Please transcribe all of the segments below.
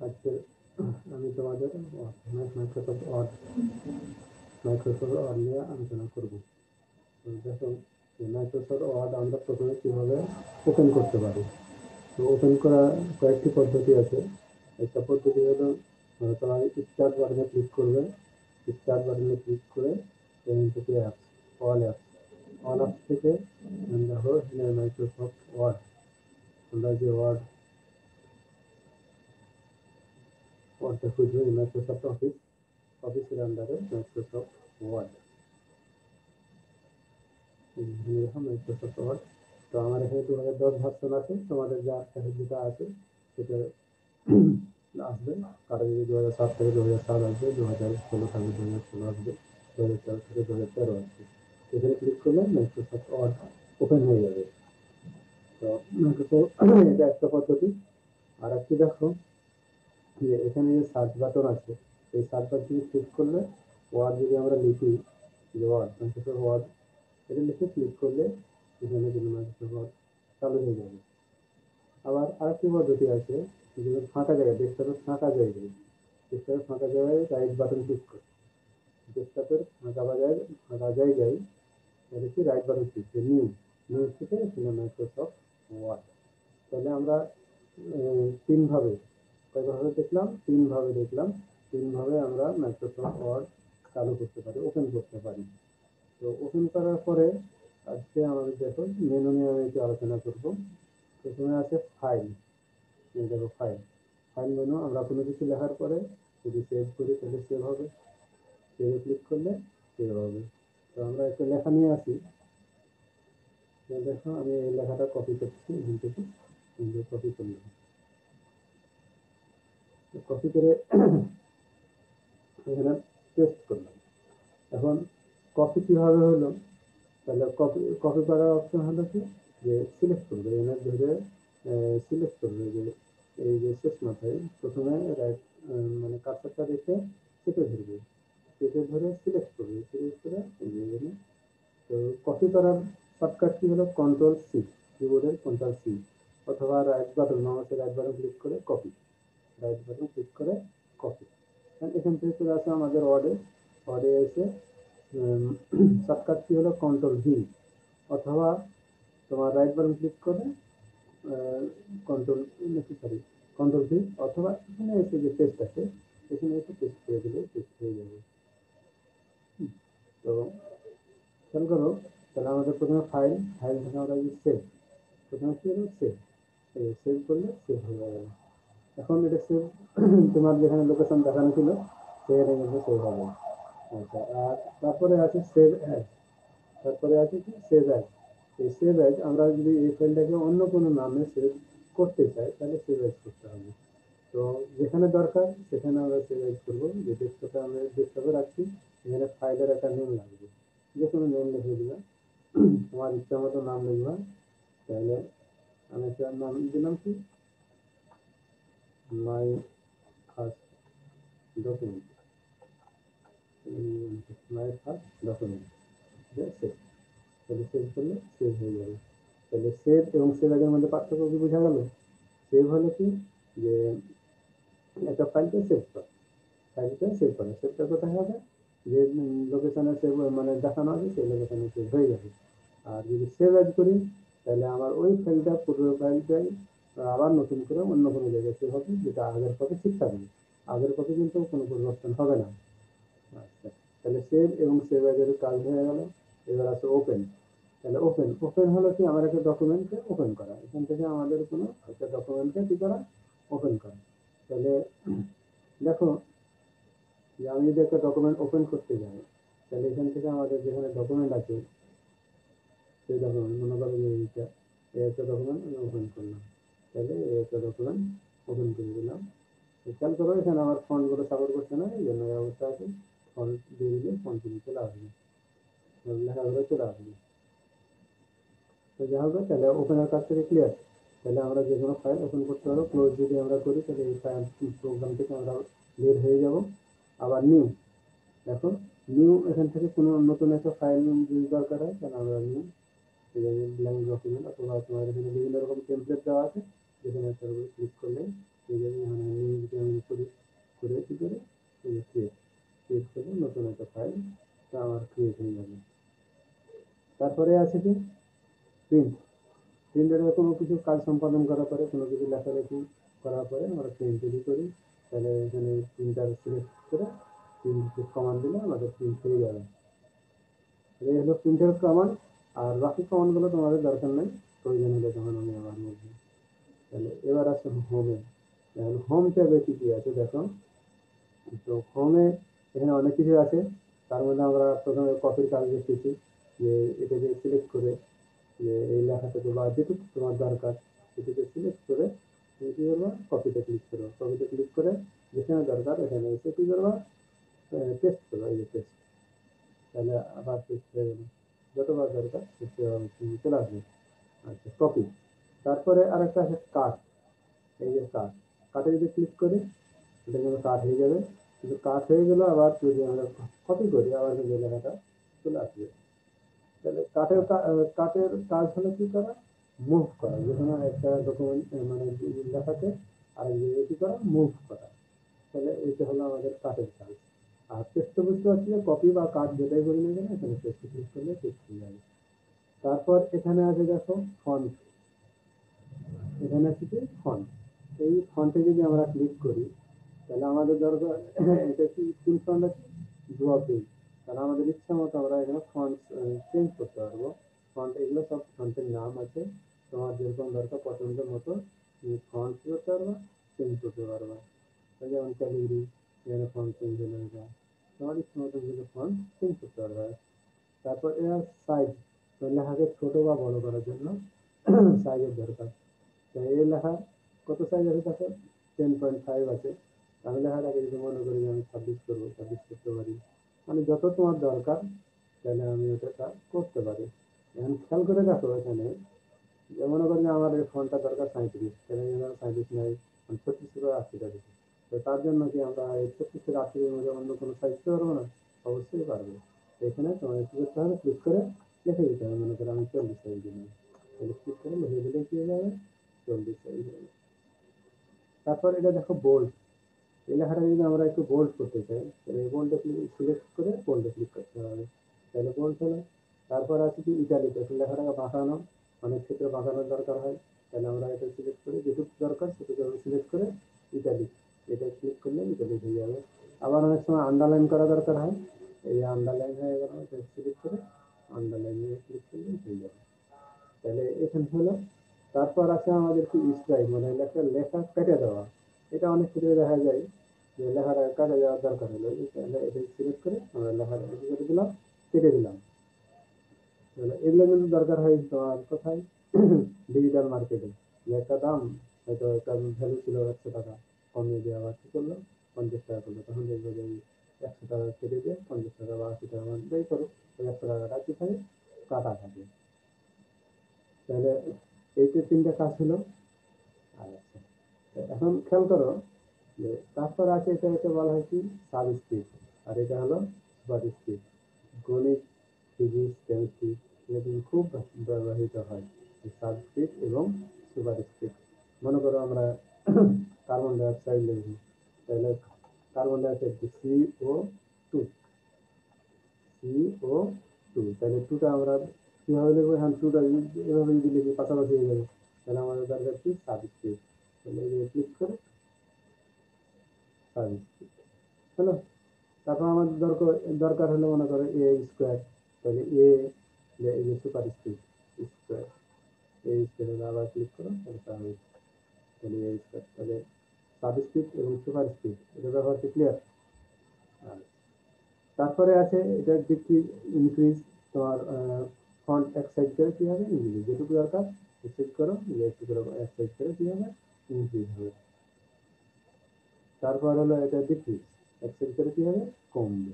আজকে আমি তোমাদের মাইক্রোসফট ওয়ার্ড নিয়ে আলোচনা করব। তো দেখো, মাইক্রোসফট ওয়ার্ড আমরা প্রথমে কীভাবে ওপেন করতে পারি। তো ওপেন করার কয়েকটি পদ্ধতি আছে। একটা পদ্ধতি হলো তোমার স্টার্ট বাটনে ক্লিক করবে। স্টার্ট বাটনে ক্লিক করে এখান থেকে অ্যাপস, অল অ্যাপস থেকে দেখো এখানে মাইক্রোসফট ওয়ার্ড, আমরা যে ওয়ার্ডটা খুঁজবো, মাইক্রোসফট অফিসের আন্ডারে মাইক্রোসফট ওয়ার্ড, মাইক্রোসফট ওয়ার্ড। তো আমার এখানে 2010 ভার্সন আছে, তোমাদের যা যেটা আছে সেটা আসবে। কারো যদি 2007 থেকে 2007 আসবে, 2016 থেকে 2016 আসবে, 2014 থেকে 2013 আসবে। এখানে ক্লিক করলে মাইক্রোসফট ওয়ার্ড ওপেন হয়ে যাবে। তো মাইক্রোসফট এটা একটা পদ্ধতি। আর একটি দেখো যে এখানে যে সার্চ বাটন আছে, এই সার্চ বাটনে ক্লিক করলে ওয়ার্ড যদি আমরা লিখি, যে ওয়ার্ড, মাইক্রোসফট ওয়ার্ড এটা লিখে ক্লিক করলে এখানে কিন্তু মাইক্রোসফট ওয়ার্ড চালু হয়ে যাবে। আবার আরেকটি পদ্ধতি আছে, যেগুলো ফাঁকা জায়গায়, ডেস্কটপের ফাঁকা জায়গায় রাইট বাটন ক্লিক করে, ডেস্কটপের ফাঁকা জায়গায় দেখি রাইট বাটন ক্লিক করে নিউ থেকে এখানে মাইক্রোসফট ওয়ার্ড। তাহলে আমরা তিনভাবে আমরা মাইক্রোসফট ওয়ার্ড চালু করতে পারি, ওপেন করতে পারি। তো ওপেন করার পরে আজকে আমাদের দেখো মেনু নিয়ে আমি একটু আলোচনা করব। প্রথমে আছে ফাইল। দেখো ফাইল মেনু, আমরা কোনো কিছু লেখার পরে যদি সেভ করি তাহলে সেভ হবে, সেভে ক্লিক করলে সেভ হবে। তো আমরা একটা লেখা নিয়ে আসি। দেখো আমি এই লেখাটা কপি করছি, এখান থেকে কপি করলাম। কপি করে এখানে পেস্ট করলাম। এখন কপি কিভাবে হলো, তাহলে কপি করার অপশন হলো কি, যে সিলেক্ট করবে, এখানে ধরে সিলেক্ট করবে যে এই যে শেষ মাথায় প্রথমে রাইট মানে কার্সারটা রেখে চেপে ধরবে, চেপে ধরে সিলেক্ট করে এই যে এখানে। তো কপি করার শর্টকাট কি হলো, কন্ট্রোল সি, কিবোর্ডের কন্ট্রোল সি, অথবা মাউসের রাইট বাটন ক্লিক করে কপি। এখান থেকে চলে আসে আমাদের ওয়ার্ডে এসে শর্টকাট কি হলো কন্ট্রোল ভি, অথবা তোমার রাইট বাটন ক্লিক করে কন্ট্রোল ভি, অথবা এখানে এসে যে পেস্ট আছে এখানে এসে পেস্ট করে দিলে পেস্ট হয়ে যাবে। তো খেয়াল করো, তাহলে আমাদের প্রথমে ফাইল থেকে আমরা সেভ, প্রথমে কি হলো সেভ করলে সেভ হয়ে যাবে। এখন এটা সেভ তোমার যেখানে লোকেশন দেখানো ছিল সেখানে কিন্তু সেভ হবে। আচ্ছা, আর তারপরে আছে সেভ অ্যাজ। এই সেভ অ্যাজ আমরা যদি এই ফাইলটাকে অন্য কোনো নামে সেভ করতে চাই তাহলে সেভ অ্যাজ করতে হবে। তো যেখানে দরকার সেখানে আমরা সেভ অ্যাজ করবো। যে ডেস্কটপে রাখছি এখানে ফাইলের একটা নেম লাগবে, যে কোনো নেম লিখে দিলাম, তোমার ইচ্ছা মতো নাম লিখবা। তাহলে আমি একটা নাম দিলাম কি, মাই ফার্স্ট ডকুমেন্ট, ঠিক আছে। তাহলে সেভ করলে সেভ হয়ে যাবে। তাহলে সেভ এবং সেভ এর মধ্যে পার্থক্য কি বোঝা গেল? সেভ হলে কি, যে একটা ফাইলকে সেভ করে, সেভটা কোথায় হবে, যে লোকেশনে সেভ মানে দেখানো আছে সেই লোকেশনে সেভ হয়ে যাবে। আর যদি সেভ অ্যাজ করি তাহলে আমার ওই ফাইলটা, পুরো ফাইলটাই আবার নতুন করে অন্য কোনো জায়গায় সেভ হবে, যেটা আগের কপি ঠিক থাকবে, আগের কপি কিন্তু কোনো পরিবর্তন হবে না। আচ্ছা, তাহলে সেভ এবং সেভ অ্যাজ এর কাজ হয়ে গেল। এবার আছে ওপেন। তাহলে ওপেন হলো কি, আমার একটা ডকুমেন্টকে ওপেন করা, এখান থেকে আমাদের কোনো একটা ডকুমেন্টকে কি করা, ওপেন করা। তাহলে দেখো, যে আমি যদি একটা ডকুমেন্ট ওপেন করতে যাই তাহলে এখান থেকে আমাদের যেখানে ডকুমেন্ট আছে সেই ডকুমেন্ট, মনে করো যে এইটা, এই একটা ডকুমেন্ট আমি ওপেন করলাম, তাহলে এই একটা ডকুমেন্ট ওপেন করে দিলাম। খেয়াল করো এখানে আমার ফন্টগুলো সাপোর্ট করছে না, এই জন্য এই অবস্থা আছে। ফন্ট দিয়ে দিলে ফন্ট চলে আসবে, লেখাগুলো চলে আসবে। তো যা হবে, তাহলে ওপেনের কাজ থেকে ক্লিয়ার। তাহলে আমরা যে কোনো ফাইল ওপেন করতে পারবো। ক্লোজ যদি আমরা করি তাহলে এই ফাইল প্রোগ্রাম থেকে আমরা বের হয়ে যাব। আবার নিউ, দেখো নিউ, এখান থেকে কোনো নতুন একটা ফাইল যদি দরকার হয় তাহলে আমরা নিউ, ব্ল্যাঙ্ক ডকুমেন্ট, অথবা তোমার এখানে বিভিন্ন রকম টেমপ্লেট দেওয়া আছে, যেখানে একটা ক্লিক করলে এই যে আমি করি করে কি করে এই যে ক্রিয়েট করে নতুন একটা ফাইল তা আমার ক্রিয়েট হয়ে যাবে। তারপরে আছে কি প্রিন্ট। প্রিন্টের কোনো কিছু কাজ সম্পাদন করার পরে কোনো কিছু লেখালেখি করার পরে আমরা প্রিন্ট যদি করি তাহলে এখানে প্রিন্টার সিলেক্ট করে প্রিন্ট কমান্ড দিলে আমাদের প্রিন্ট হয়ে যাবে। এই হলো প্রিন্টের কমান্ড। আর বাকি কমান্ডগুলো তোমাদের দরকার নেই, প্রয়োজন হলে তখন আমি আবার বলবো। তাহলে এবার আসছে হোমে। এখন হোম ট্যাবে কি কি আছে দেখো। তো হোমে এখানে অনেক কিছু আছে। তার মধ্যে আমরা প্রথমে কপির কাজ দেখতেছি, যে এটাকে সিলেক্ট করে যে এই লেখাটাকে বা যেটুকু তোমার দরকার সেটুকে সিলেক্ট করে তুমি কি করবা, কপিতে ক্লিক করো। কপিতে ক্লিক করে যেখানে দরকার এখানে এসে কি করবা, পেস্ট করবা। এই যে পেস্ট, তাহলে আবার পেস্ট হয়ে গেল। যতবার দরকার চলে আসবে। আচ্ছা, কপি। তারপরে আরেকটা আছে কাট। এই যে কাট, কাটে যদি ক্লিক করি এটা কিন্তু কাট হয়ে যাবে। কিন্তু কাট হয়ে গেলে আবার যদি আমরা কপি করি আবার কিন্তু লেখাটা চলে আসবে। তাহলে কাটের কাজ হলো কি করা, মুভ করা। যেকোনো একটা ডকুমেন্ট মানে লেখাকে আরেক জায়গায় কি করা, মুভ করা। তাহলে এইটা হলো আমাদের কাটের কাজ। আর পেস্ট বুঝতে পারছি যে কপি বা কাট যেটাই করি না কেন এখানে পেস্ট ক্লিক করলে পেস্ট হয়ে যাবে। তারপর এখানে আছে দেখো ফন্ট। এখানে আছে কি ফন্ট। এই ফন্টে যদি আমরা ক্লিক করি তাহলে আমাদের দরকার এটা কি কোন ফন্ট আছে, ড্রপিং। তাহলে আমাদের ইচ্ছা মতো আমরা এখানে ফন্ট চেঞ্জ করতে পারবো। ফন্ট এগুলো সব ফন্টের নাম আছে, তোমার যেরকম দরকার পছন্দের মতো তুমি ফন্ট করতে পারবা, চেঞ্জ করতে পারবা। যেমন ক্যালিগ্রি, এখানে ফন্ট চেঞ্জ হয়ে যাবে, তোমার ইচ্ছা মতো কিন্তু ফন্ট চেঞ্জ করতে পারবা। তারপর এর সাইজ, লেখাকে ছোট বা বড় করার জন্য সাইজের দরকার। এই লেখা কত সাইজ আছে দেখো, 10.5 আছে। আমি লেখাটাকে যদি মনে করি যে আমি 26 করবো, 26 করতে পারি। মানে যত তোমার দরকার তাহলে আমি ওটা করতে পারি। এখন খেয়াল করে দেখো এখানে, যে মনে করি যে আমার এই ফোনটা দরকার 37, তাহলে আমার 37 নাই, আমি 36 থেকে 80টা দিচ্ছি। তো তার জন্য কি আমরা এই 36 থেকে 80 এর মধ্যে অন্য কোনো সাইজ দিতে পারবো না? অবশ্যই পারবো। এখানে তোমার কি করতে হবে, ক্লিক করে লিখে দিতে হবে। মনে করো আমি 40 সাইজ দিলাম, তাহলে ক্লিক করে লিখে দিলে কি হয়ে যাবে, 40 সাইজ হয়ে যাবে। তারপর এটা দেখো বোল্ড। এই লেখাটা যদি আমরা একটু বোল্ড করতে চাই তাহলে বোল্ডে সিলেক্ট করে বোল্ডে ক্লিক করতে হবে, তাহলে বোল্ড হলো। তারপর আছে কি ইটালিক, লেখাটাকে বাঁকানো, অনেক ক্ষেত্রে বাঁকানোর দরকার হয়, তাহলে আমরা এটা সিলেক্ট করে যেটুকু দরকার সেটুকু আমি সিলেক্ট করে ইটালিক, এটা ক্লিক করলে ইটালিক হয়ে যাবে। আবার অনেক সময় আন্ডারলাইন করা দরকার হয়, এই আন্ডারলাইন হয়ে গেল, সিলেক্ট করে আন্ডারলাইনে ক্লিক করলে হয়ে যাবে। তাহলে এখানে হলো। তারপর আছে আমাদের কি স্ট্রাইক, মানে লেখা কেটে দেওয়া। এটা অনেক ক্ষেত্রে দেখা যায় যে লেখাটা কাটে যাওয়ার দরকার হলো, তাহলে এটা সিলেক্ট করে আমরা লেখাটা কি করে দিলাম, কেটে দিলাম। তাহলে এগুলো কিন্তু দরকার হয় তোমার কোথায়, ডিজিটাল মার্কেটে। যে একটা দাম হয়তো একটা ভ্যালু ছিল 100 টাকা, কমিয়ে দিয়ে আবার কি করলো 50 টাকা করলো, তখন দেখবো যে 100 টাকা কেটে দিয়ে 50 টাকা বা 80 টাকা যাই করো, ওই 100 টাকাটা কি থাকে, কাটা থাকে। তাহলে এই যে 3টা কাজ হলো। আচ্ছা, এখন খেয়াল করো যে তারপর আছে এটাকে বলা হয় কি সাবস্ক্রিপ্ট, আর এটা হলো সুপারস্ক্রিপ্ট। গণিত, ফিজিক্স, কেমিস্ট্রি এগুলো কিন্তু খুব ব্যবহৃত হয় সাবস্ক্রিপ্ট এবং সুপারস্ক্রিপ্ট। মনে করো আমরা কার্বন ডাই অক্সাইড লিখবো, তাহলে carbon die oxide CO2, CO2, তাহলে টুটা আমরা কিভাবে লিখবো, হ্যাঁ টুটা এভাবে যদি লিখি পাশাপাশি হয়ে যাবে। তাহলে আমাদের দরকার কি সাবস্ক্রিপ্ট, তাহলে ক্লিক করে সাবস্ক্রিপ্ট হলো। তারপর আমাদের দরকার হলো মনে করো এ স্কোয়ার, তাহলে এই যে সুপারস্ক্রিপ্ট স্কোয়ার, এই স্কোয়ারে আবার ক্লিক করো, তাহলে তাহলে এই স্কোয়ার, তাহলে সাবস্ক্রিপ্ট এবং সুপারস্ক্রিপ্ট এটা ব্যবহার ক্লিয়ার। আর তারপরে আছে এটা ডিক্রিজ ইনক্রিজ, তোমার ফন্ট এক সাইজ করে কি হবে, ইনক্রিজ যেটুকু দরকার সেট করো, একটু করে এক সাইজ করে কি হবে, ইনক্রিজ হবে। তারপর হলো এটা ডিক্রিজ, এক সাইজ করে কি হবে, কমবে।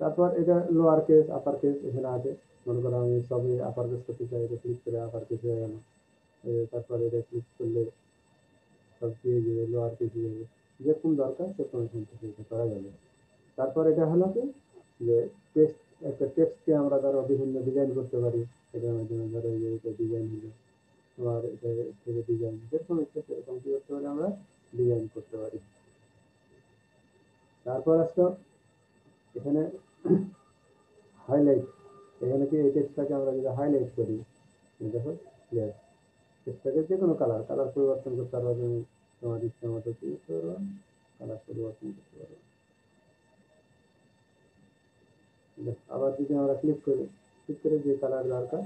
তারপর এটা লোয়ার কেস আপার কেস এখানে আছে। মনে করো আমি সবই আপার কেস করতে চাই, এটা ক্লিক করে আপার কেস হয়ে গেল। তারপর এটা ক্লিক করলে সব দিয়ে যাবে, লোয়ার কেস হয়ে যাবে। যেরকম দরকার সেরকম এখান থেকে এটা করা যাবে। তারপর এটা হলো কি যে টেক্সট, একটা টেক্সটকে আমরা ধরো বিভিন্ন ডিজাইন করতে পারি। এটার মাধ্যমে ধরো এই যে এটা ডিজাইন হলো, তোমার এটা থেকে ডিজাইন যেরকম ইচ্ছা সেরকম কি করতে পারি আমরা ডিজাইন করতে পারি। তারপর আসলো এখানে হাইলাইট, এখানে কি এই টেক্সটটাকে আমরা যদি হাইলাইট করি দেখো ক্লিয়ার, টেক্সটটাকে যে কোনো কালার পরিবর্তন করতে পারবো, তুমি তোমার ইচ্ছা মতো কি করতে পারবো, কালার পরিবর্তন করতে পারবো। আবার যদি আমরা ক্লিক করে যে কালার দরকার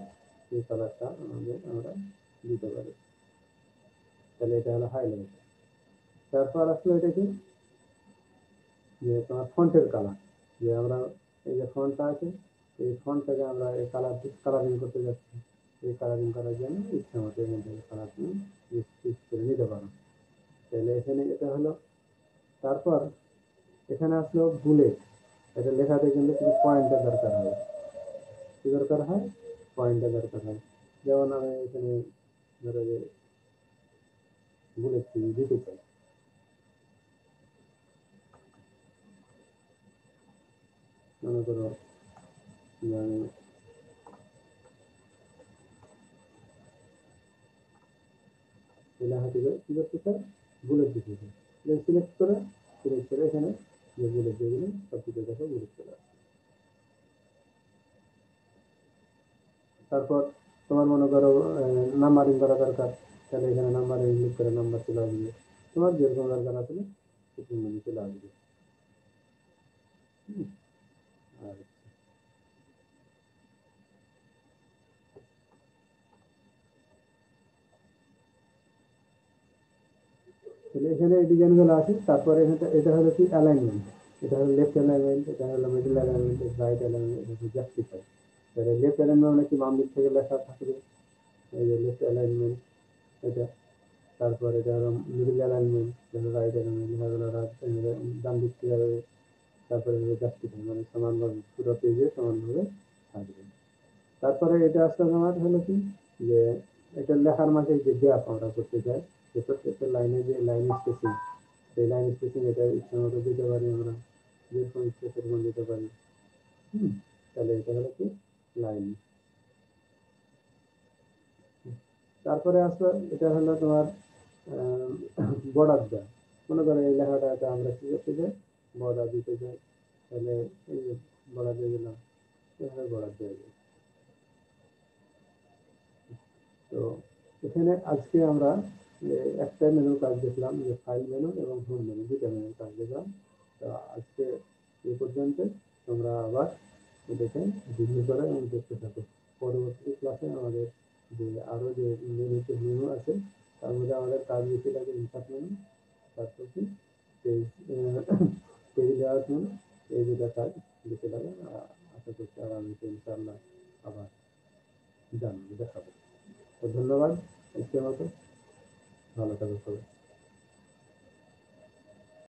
সেই কালারটা আমরা দিতে পারি। তাহলে এটা হলো হাইলাইট। তারপর আসলে এটা কি যে তোমার ফন্টের কালার, যে আমরা এই যে ফন্টটা আছে এই ফন্টটাকে আমরা এই কালারিং করতে যাচ্ছি, এই কালারিং করার জন্য ইচ্ছা মতো এখান থেকে কালার তুমি ফিক্স করে নিতে পারো। তাহলে এখানে এটা হলো। তারপর এখানে আসলো বুলেট, এটা লেখাতে কিন্তু কিছু পয়েন্টের দরকার হয়। কি দরকার হয়? পয়েন্টের দরকার হয়। যেমন আমি এখানে ধরো যে বুলেট দিতে চাই, মনে করো যে আমি লেখা থেকে কি করতে চাই, বুলেট দিতে চাই। সিলেক্ট করে এখানে যে বুলেট যেগুলো সব কিছু দেখো বুলেট চলে আসে। তারপর তোমার মনে করো নাম্বারিং করা দরকার, তাহলে এখানে নাম্বারিং ক্লিক করে নাম্বার চলে আসবে, তোমার যেরকম দরকার আসলে সেরকম চলে আসবে। আর তাহলে এখানে এই ডিজাইনগুলো আছে। তারপরে এটা হলো কি অ্যালাইনমেন্ট, এটা হলো লেফট অ্যালাইনমেন্ট, এটা হলো মিডল অ্যালাইনমেন্ট, রাইট অ্যালাইনমেন্ট, এটা হলো জাস্টিফাই। তাহলে লেফট অ্যালাইনমেন্ট মানে কি বাম দিক থেকে লেখা থাকবে, এই যে লেফট অ্যালাইনমেন্ট এটা। তারপর এটা হলো মিডল অ্যালাইনমেন্ট, এটা হলো রাইট অ্যালাইনমেন্ট, এটা হলো ডান দিক থেকে হবে। তারপরে হলো জাস্টিফাই মানে সমানভাবে পুরো পেজে সমানভাবে থাকবে। তারপরে এটা আসলে আমার হলো কি যে এটা লেখার মাঝে যে গ্যাপ আমরা করতে চাই, যে প্রত্যেকটা লাইনে যে লাইন স্পেসিং, সেই লাইন স্পেসিং এটা ইচ্ছা মতো দিতে পারি আমরা, যেরকম ইচ্ছে সেরকম দিতে পারি। তাহলে এটা হলো কি লাইন। তারপরে আসলে এটা হলো তোমার বর্ডার দেওয়া, মনে করো এই লেখাটা আমরা কি করতে চাই, বর্ডার দিতে চাই, তাহলে এই যে বর্ডার দিয়ে দিলাম, এভাবে বর্ডার দিয়ে দিই। তো এখানে আজকে আমরা একটা মেনু কাজ দেখলাম, যে ফাইল মেনু এবং হোম মেনু, দুইটা মেনু কাজ দেখলাম। তো আজকে এই পর্যন্ত, তোমরা আবার এটাকে রিভিউ করো এবং দেখতে থাকো। পরবর্তী ক্লাসে আমাদের যে আরো যে মেনু আছে তার মধ্যে আমাদের কাজ বেশি লাগে ইনসার্ট মেনু, তারপর কি পেজ পেজ লেআউট মেনু, এই দুটা কাজ বেশি লাগে। আশা করছি আগামীতে ইনশাআল্লাহ আবার জানবো, দেখাবো। তো ধন্যবাদ, আজকের মতো ভালো থাকো সবাই।